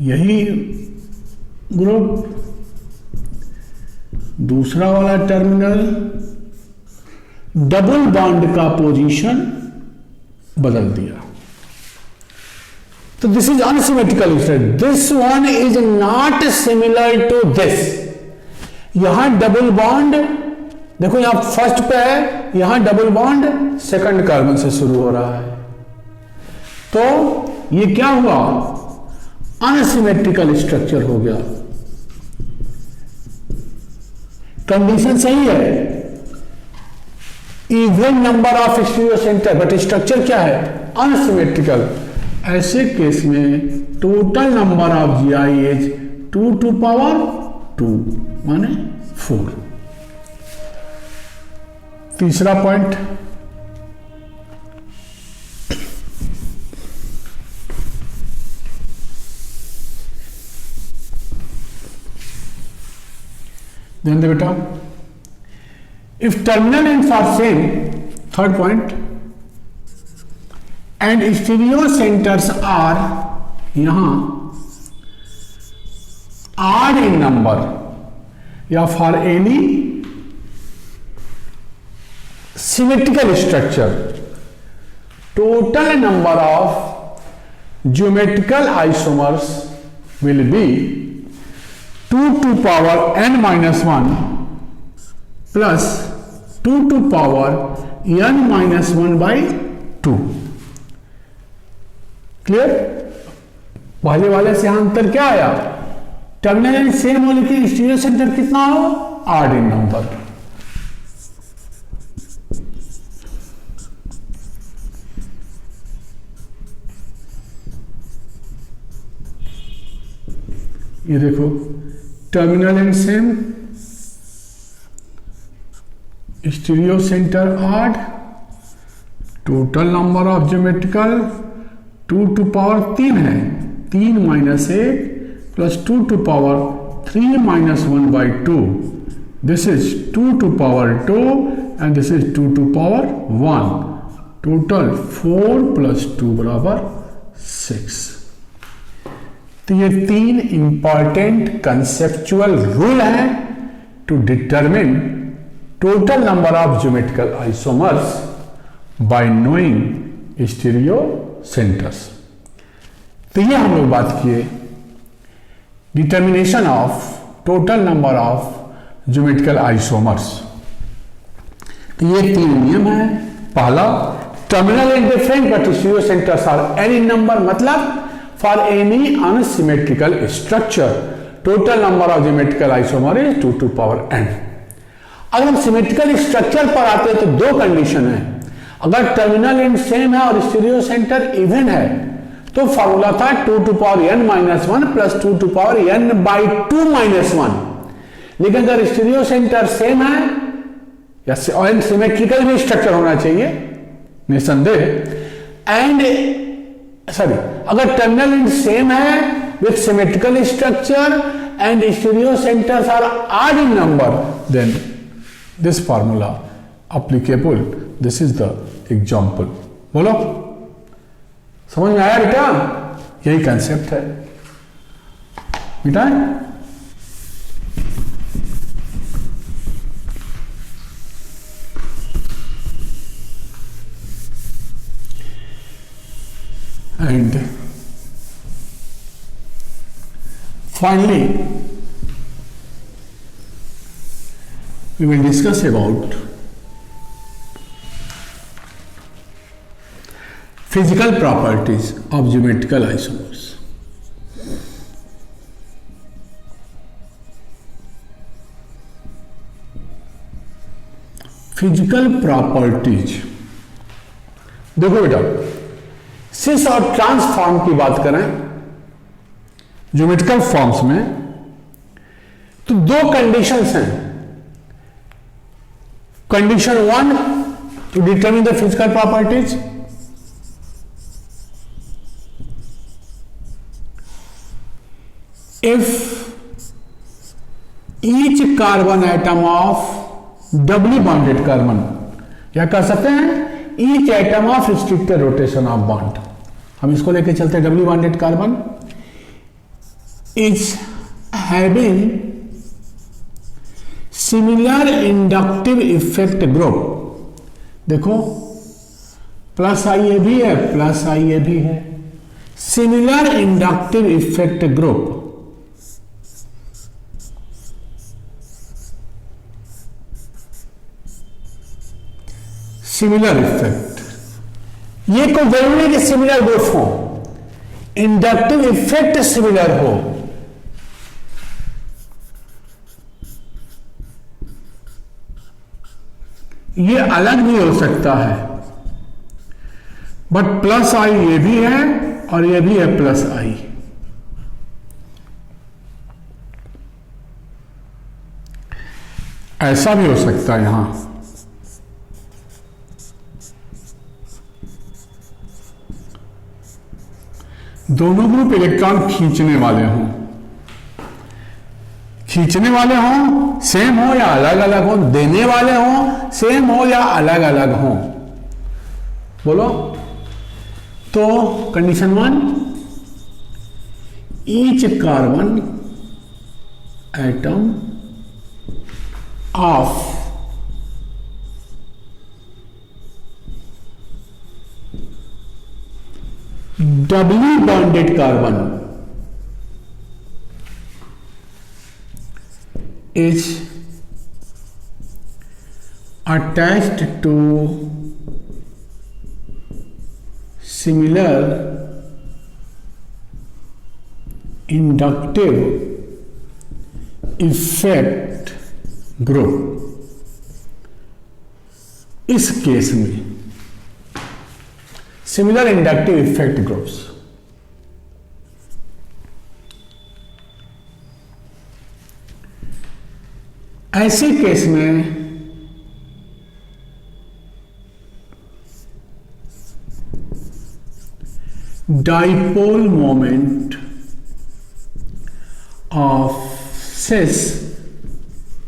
यही ग्रुप, दूसरा वाला टर्मिनल, डबल बॉन्ड का पोजीशन बदल दिया, तो this is unsymmetrical structure. This one is not similar to this. यहां डबल बॉन्ड देखो, यहां फर्स्ट पे है, यहां डबल बॉन्ड सेकंड कार्बन से शुरू हो रहा है, तो ये क्या हुआ? अनसिमेट्रिकल स्ट्रक्चर हो गया। कंडीशन सही है, even number of stereo centre, but structure क्या है? अनसिमेट्रिकल। ऐसे केस में total number of GI is 2 to power 2 माने 4। तीसरा पॉइंट, ध्यान दे बेटा, if terminal ends are same, third point, and stereo centres are यहां आड इन नंबर या for any symmetrical structure, total number of geometrical isomers will be 2 to power n minus 1 plus 2 to power n minus 1 by 2। Clear? पहले वाले से अंतर क्या आया? Terminal same हो लेकिन स्टीरियो सेंटर कितना हो? Odd in number. ये देखो, terminal end same, stereo centre odd, total number of geometrical 2 to power 3 है, 3 minus 1 plus 2 to power 3 minus 1 by 2, this is 2 to power 2 and this is 2 to power 1, total 4 plus 2 बराबर 6। तो ये 3 important conceptual rule है to determine total number of geometrical isomers bye knowing stereo centres. तो ये हम लोग बात किए determination of total number of geometrical isomers. तो ये 3 नियम है। पहला, terminal end different but stereo centres are any number, मतलब for any unsymmetrical structure total number of geometrical isomer is 2 to power n। अगर हम सिमेट्रिकल स्ट्रक्चर पर आते हैं तो 2 कंडीशन है। अगर टर्मिनल एंड सेम है और स्टीरियो सेंटर इवन है तो फॉर्मूला था 2 to power n minus 1 plus 2 to power n by 2 minus 1। लेकिन अगर स्टीरियो सेंटर सेम है या सिमेट्रिकल भी स्ट्रक्चर होना चाहिए निसंदेह, एंड सॉरी, अगर टर्मिनल एंड सेम है with symmetrical structure and stereo centers are odd in number, then this formula applicable. This is the example. बोलो, समझ में आया बेटा? यही कंसेप्ट है बेटा. And finally, we will discuss about physical properties of geometrical isomers. Physical properties. देखो बेटा, सिस और ट्रांसफॉर्म की बात करें ज्योमेट्रिकल फॉर्म्स में, तो दो कंडीशंस हैं. Condition 1 to determine the physical properties, if each carbon atom of doubly bonded carbon, या कह सकते हैं each atom of restricted rotation of bond, हम इसको लेके चलते हैं doubly bonded carbon, is having similar inductive effect group. देखो प्लस आई ए भी है, प्लस आई ए भी है. Similar inductive effect group, similar effect, ये कोई जरूरी नहीं कि सिमिलर ग्रुप हो, इंडक्टिव इफेक्ट सिमिलर हो. ये अलग भी हो सकता है, बट प्लस आई ये भी है और ये भी है प्लस आई. ऐसा भी हो सकता है यहां, दोनों ग्रुप इलेक्ट्रॉन खींचने वाले हों, खींचने वाले हों सेम हो या अलग अलग हो, देने वाले हों सेम हो या अलग अलग हो. बोलो, तो condition 1, each carbon atom of doubly bonded carbon is attached to similar inductive effect group. इस केस में सिमिलर इंडक्टिव इफेक्ट ग्रुप्स, ऐसे केस में dipole moment of cis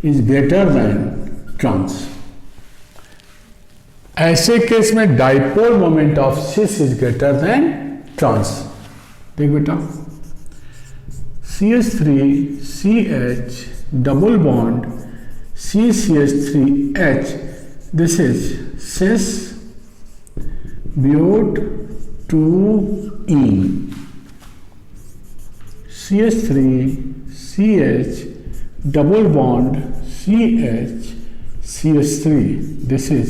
is greater than trans. ऐसे केस में dipole moment of cis is greater than trans. देख बेटा, CH3CH double bond CCH3H, this is cis but 2ene. CH3CH double bond CH3, this is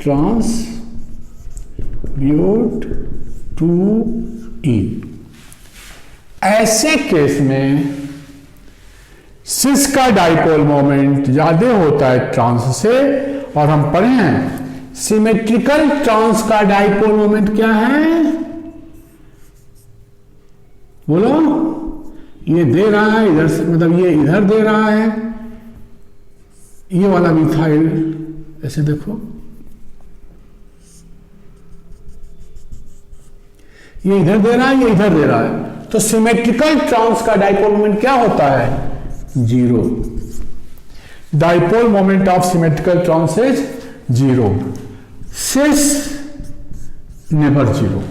trans bute 2ene. ऐसे case में सिस का dipole moment ज्यादा होता है ट्रांस से, और हम पढ़े हैं सिमेट्रिकल ट्रांस का डाइपोल मोमेंट क्या है, बोलो, ये दे रहा है इधर से, मतलब ये इधर दे रहा है, ये वाला मिथाइल ऐसे देखो, ये इधर दे रहा है, ये इधर दे रहा है, तो सिमेट्रिकल ट्रांस का डाइपोल मोमेंट क्या होता है? Zero. Dipole moment of symmetrical trans is zero. Cis never zero.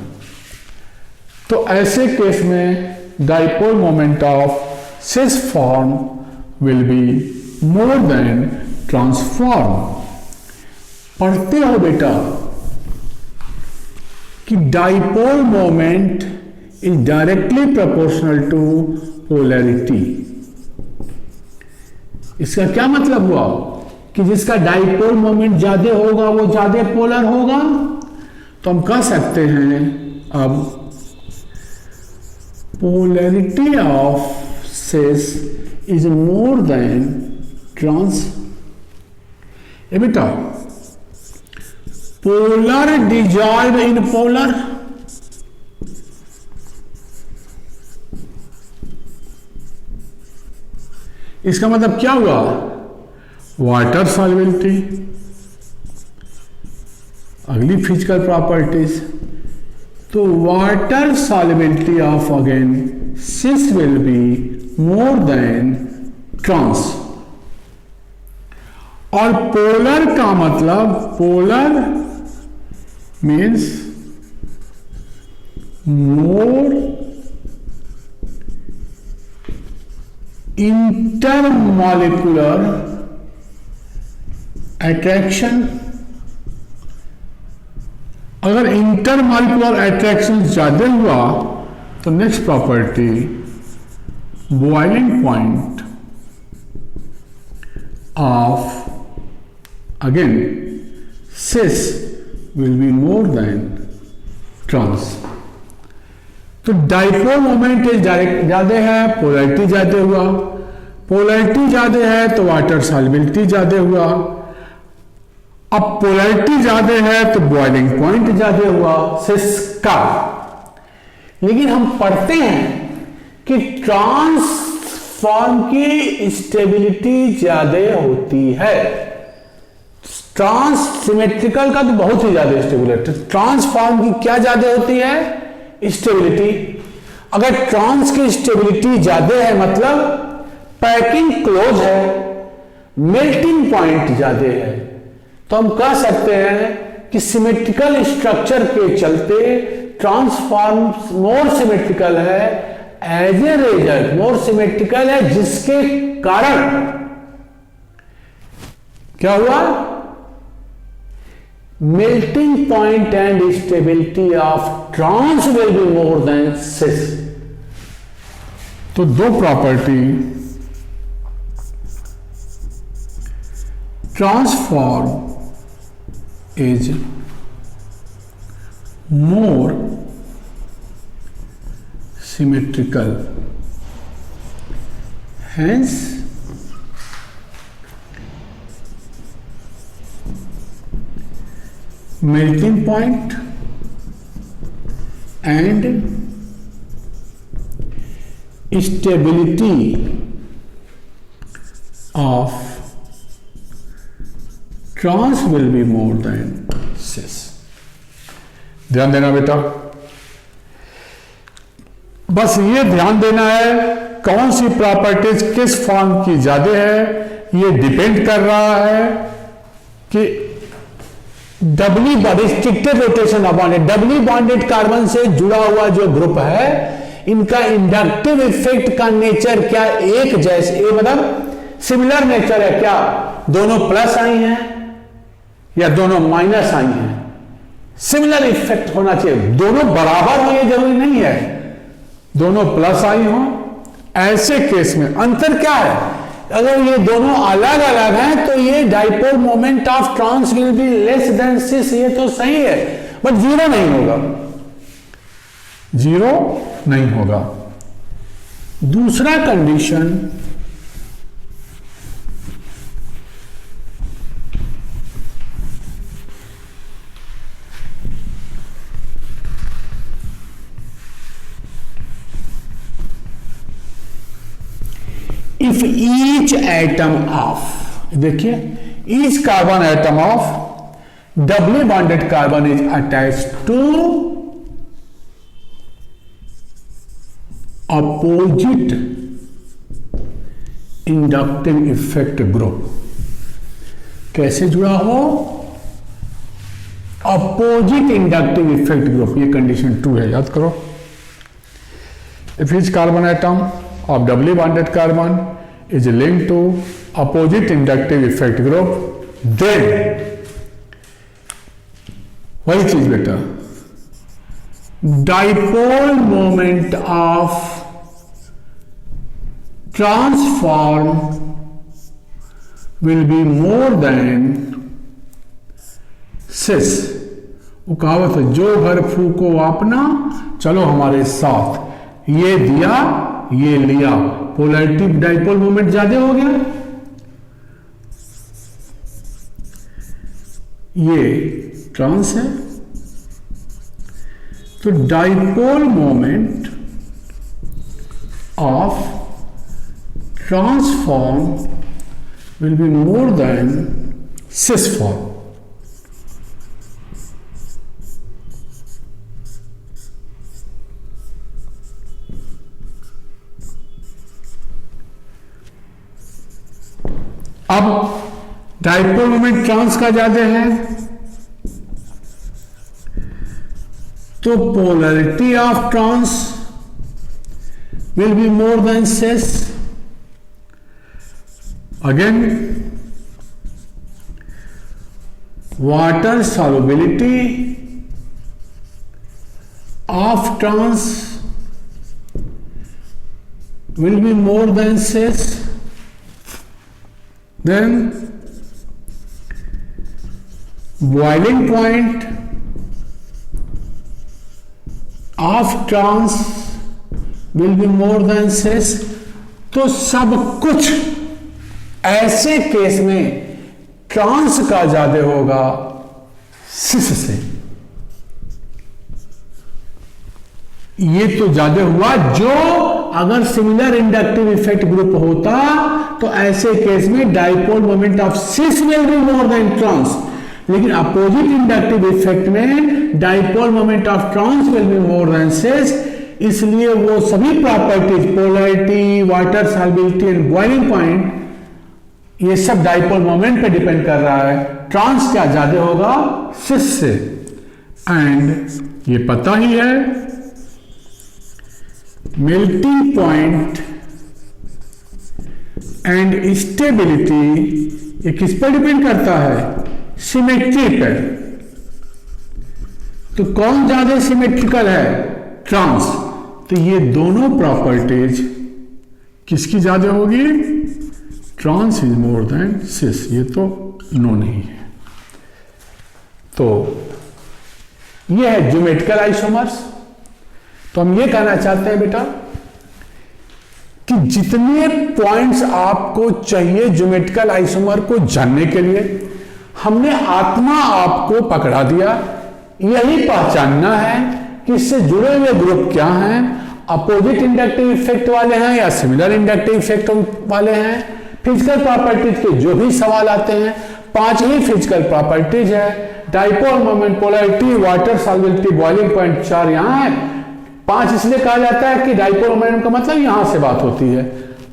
तो ऐसे केस में dipole moment of cis form will be more than trans form. पढ़ते हो बेटा कि dipole moment is directly proportional to polarity. इसका क्या मतलब हुआ कि जिसका डाइपोल मोमेंट ज्यादा होगा वो ज्यादा पोलर होगा। तो हम कह सकते हैं अब polarity of cis is more than trans. ये बेटा पोलर डिजॉल्व इन पोलर, इसका मतलब क्या हुआ? Water solubility. अगली फिजिकल प्रॉपर्टीज, तो water solubility of again cis will be more than trans. और पोलर का मतलब, polar means more intermolecular attraction. अगर इंटरमॉलिक्यूलर अट्रैक्शन ज्यादा हुआ तो next property boiling point of again cis will be more than trans. तो dipole moment is direct ज्यादा है, पोलैरिटी ज्यादा हुआ। पोलैरिटी ज्यादा है तो वाटर सॉल्युबिलिटी ज्यादा हुआ। अब पोलैरिटी ज्यादा है तो बॉइलिंग पॉइंट ज्यादा हुआ सिस का। लेकिन हम पढ़ते हैं कि ट्रांसफॉर्म की स्टेबिलिटी ज्यादा होती है। ट्रांस सिमेट्रिकल का तो बहुत ही ज्यादा स्टेबल है। ट्रांसफॉर्म की क्या ज्यादा होती है? स्टेबिलिटी। अगर ट्रांस की स्टेबिलिटी ज्यादा है मतलब पैकिंग क्लोज है, मेल्टिंग पॉइंट ज्यादा है, तो हम कह सकते हैं कि सिमेट्रिकल स्ट्रक्चर के चलते ट्रांसफॉर्म मोर सिमेट्रिकल है। As a result more symmetrical है, जिसके कारण क्या हुआ? melting point and stability of trans will be more than cis। तो दो property transform is more symmetrical, hence melting point and stability of trans will be more than cis। ध्यान देना बेटा, बस ये ध्यान देना है कौन सी प्रॉपर्टीज किस फॉर्म की ज्यादा है। ये डिपेंड कर रहा है कि doubly restricted rotation of bonded, doubly bonded carbon से जुड़ा हुआ जो ग्रुप है, इनका इंडक्टिव इफेक्ट का नेचर क्या एक जैसे, ये मतलब सिमिलर नेचर है क्या? दोनों प्लस आई हैं या दोनों माइनस आई हैं? सिमिलर इफेक्ट होना चाहिए। दोनों बराबर हो ये जरूरी नहीं है, दोनों प्लस आई हो। ऐसे केस में अंतर क्या है? अगर ये दोनों अलग अलग हैं तो ये dipole moment of trans will be less than cis, ये तो सही है, बट जीरो नहीं होगा, जीरो नहीं होगा। दूसरा condition, if each atom of, देखिए, each carbon atom of doubly bonded carbon is attached to opposite inductive effect group कैसे जुड़ा हो, अपोजिट इंडक्टिव इफेक्ट ग्रुप, ये कंडीशन 2 है, याद करो। If each carbon atom of doubly bonded carbon is linked to opposite inductive effect group, then वही चीज बेटा, dipole moment of transform will be more than cis। वो कहावत है, जो घर फूको अपना चलो हमारे साथ, ये दिया ये लिया, पोलैरिटी डाइपोल मोमेंट ज्यादा हो गया, ये ट्रांस है, तो dipole moment of trans form will be more than cis form. अब डाइपोल मोमेंट ट्रांस का ज्यादा है तो polarity of trans will be more than cis. Again water solubility of trans will be more than cis. Then boiling point of trans will be more than cis। तो सब कुछ ऐसे case में trans का ज्यादा होगा सिस से। ये तो ज्यादा हुआ, जो अगर सिमिलर इंडक्टिव इफेक्ट ग्रुप होता तो ऐसे केस में dipole moment of cis will be more than trans, लेकिन अपोजिट इंडक्टिव इफेक्ट में dipole moment of trans will be more than cis. इसलिए वो सभी properties, polarity, water solubility and boiling point, ये सब डाइपोल मोमेंट पे depend कर रहा है। ट्रांस क्या ज्यादा होगा सिस से, एंड ये पता ही है मेल्टिंग पॉइंट एंड स्टेबिलिटी ये किस पर डिपेंड करता है, सिमेट्री पर। तो कौन ज्यादा सिमेट्रिकल है, ट्रांस। तो ये दोनों प्रॉपर्टीज किसकी ज्यादा होगी, trans is more than cis. ये तो नो नहीं है। तो ये है ज्योमेट्रिकल आइसोमर्स। तो हम ये कहना चाहते हैं बेटा कि जितने पॉइंट्स आपको चाहिए ज्योमेट्रिकल आइसोमर को जानने के लिए, हमने आत्मा आपको पकड़ा दिया। यही पहचानना है कि इससे जुड़े हुए ग्रुप क्या हैं, अपोजिट इंडक्टिव इफेक्ट वाले हैं या सिमिलर इंडक्टिव इफेक्ट वाले हैं। फिजिकल प्रॉपर्टीज के जो भी सवाल आते हैं, 5 ही फिजिकल प्रॉपर्टीज है, dipole moment, polarity, water solubility, boiling point, 4 यहां है। 5 इसलिए कहा जाता है कि डाइपोल मोमेंट का मतलब यहां से बात होती है,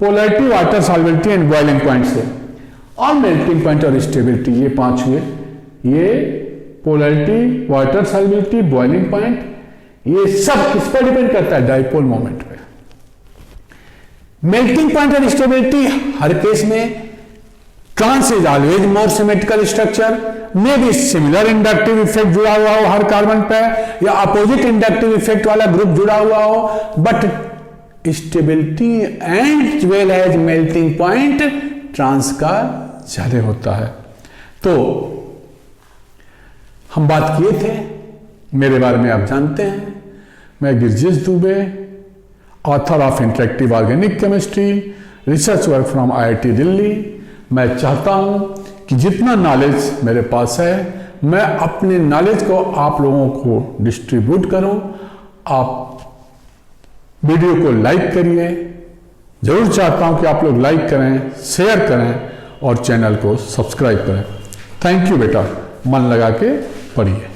polarity, water solubility and boiling point से, और मेल्टिंग पॉइंट और स्टेबिलिटी, ये 5 हुए। ये polarity, water solubility, boiling point, ये सब किस पर डिपेंड करता है, डाइपोल मोमेंट पे। मेल्टिंग पॉइंट और स्टेबिलिटी हर केस में trans is always more symmetrical structure, में भी सिमिलर इंडक्टिव इफेक्ट जुड़ा हुआ हो हर कार्बन पे, या अपोजिट इंडक्टिव इफेक्ट वाला ग्रुप जुड़ा हुआ हो, but stability and well as melting point trans का ज्यादा होता है। तो हम बात किए थे, मेरे बारे में आप जानते हैं, मैं Girjesh Dubey, author of interactive organic chemistry, research work from IIT Delhi. मैं चाहता हूं कि जितना नॉलेज मेरे पास है मैं अपने नॉलेज को आप लोगों को डिस्ट्रीब्यूट करूं। आप वीडियो को लाइक करिए, जरूर चाहता हूं कि आप लोग लाइक करें, शेयर करें और चैनल को सब्सक्राइब करें। थैंक यू बेटा, मन लगा के पढ़िए।